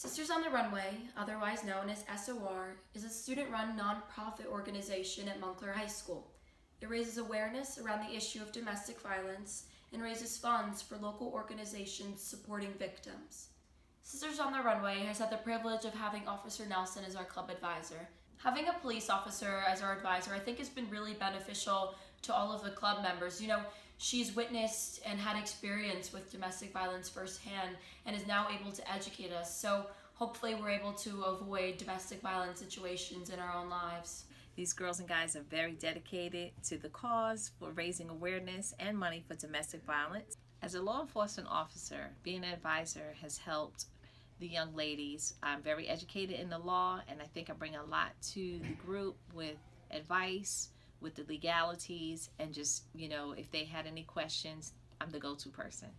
Sisters on the Runway, otherwise known as SOR, is a student-run nonprofit organization at Montclair High School. It raises awareness around the issue of domestic violence and raises funds for local organizations supporting victims. Sisters on the Runway has had the privilege of having Officer Nelson as our club advisor. Having a police officer as our advisor I think has been really beneficial to all of the club members. You know, she's witnessed and had experience with domestic violence firsthand and is now able to educate us. So hopefully we're able to avoid domestic violence situations in our own lives. These girls and guys are very dedicated to the cause for raising awareness and money for domestic violence. As a law enforcement officer, being an advisor has helped the young ladies. I'm very educated in the law, and I think I bring a lot to the group with advice, with the legalities, and just, you know, if they had any questions, I'm the go-to person.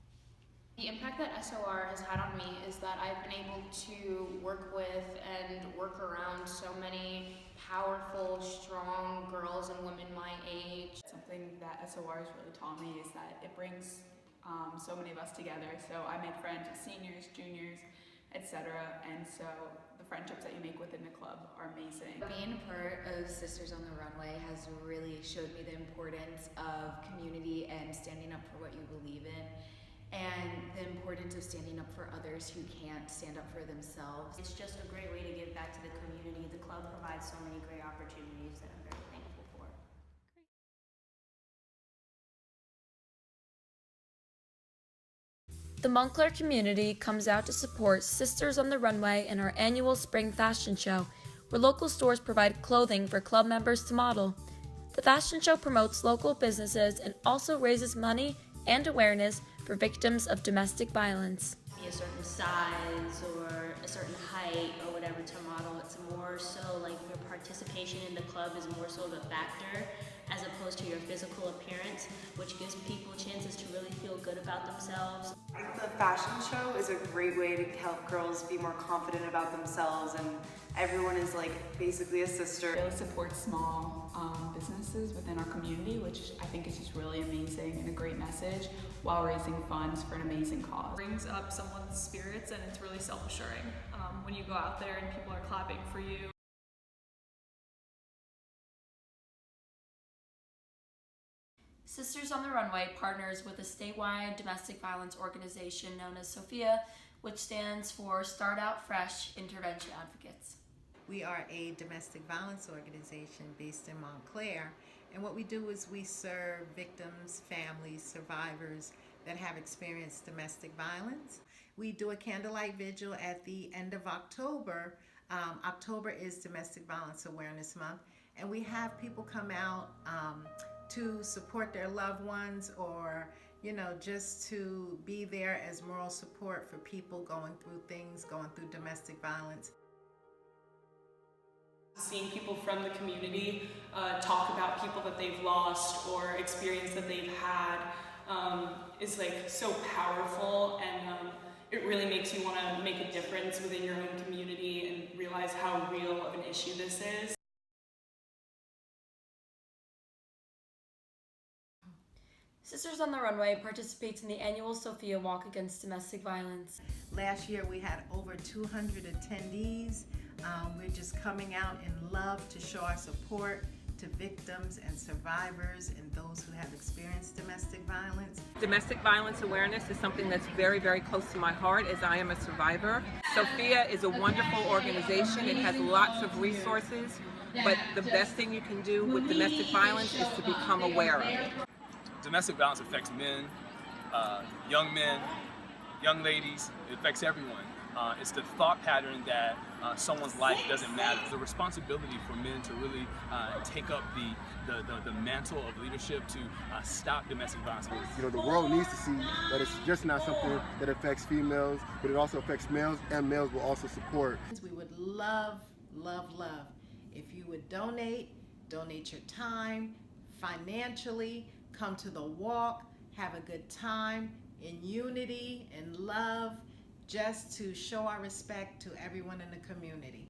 The impact that SOR has had on me is that I've been able to work with and work around so many powerful, strong girls and women my age. Something that SOR has really taught me is that it brings so many of us together. So I make friends with seniors, juniors, etc. And so the friendships that you make within the club are amazing. Being a part of Sisters on the Runway has really showed me the importance of community and standing up for what you believe in, and the importance of standing up for others who can't stand up for themselves. It's just a great way to give back to the community. The club provides so many great opportunities that I'm very thankful for. The Montclair community comes out to support Sisters on the Runway in our annual spring fashion show, where local stores provide clothing for club members to model. The fashion show promotes local businesses and also raises money and awareness for victims of domestic violence. Be a certain size or a certain height or whatever to model. It's more so like your participation in the club is more so the factor as opposed to your physical appearance, which gives people chances to really feel good about themselves. I think the fashion show is a great way to help girls be more confident about themselves, and everyone is like basically a sister. It supports small businesses within our community, which I think is just really amazing and a great message, while raising funds for an amazing cause. It brings up someone's spirits, and it's really self-assuring when you go out there and people are clapping for you. Sisters on the Runway partners with a statewide domestic violence organization known as SOPHIA, which stands for Start Out Fresh Intervention Advocates. We are a domestic violence organization based in Montclair, and what we do is we serve victims, families, survivors that have experienced domestic violence. We do a candlelight vigil at the end of October. October is Domestic Violence Awareness Month, and we have people come out to support their loved ones, or just to be there as moral support for people going through domestic violence. Seeing people from the community talk about people that they've lost or experience that they've had is like so powerful, and it really makes you want to make a difference within your own community and realize how real of an issue this is. Sisters on the Runway participates in the annual SOPHIA Walk Against Domestic Violence. Last year we had over 200 attendees. We're just coming out in love to show our support to victims and survivors and those who have experienced domestic violence. Domestic violence awareness is something that's very, very close to my heart, as I am a survivor. SOPHIA is a wonderful organization. It has lots of resources, but the best thing you can do with domestic violence is to become aware of it. Domestic violence affects men, young ladies. It affects everyone. It's the thought pattern that someone's life doesn't matter. The responsibility for men to really take up the mantle of leadership to stop domestic violence. The world needs to see that it's just not something that affects females, but it also affects males, and males will also support. We would love, love, love if you would donate your time, financially, come to the walk, have a good time in unity and love, just to show our respect to everyone in the community.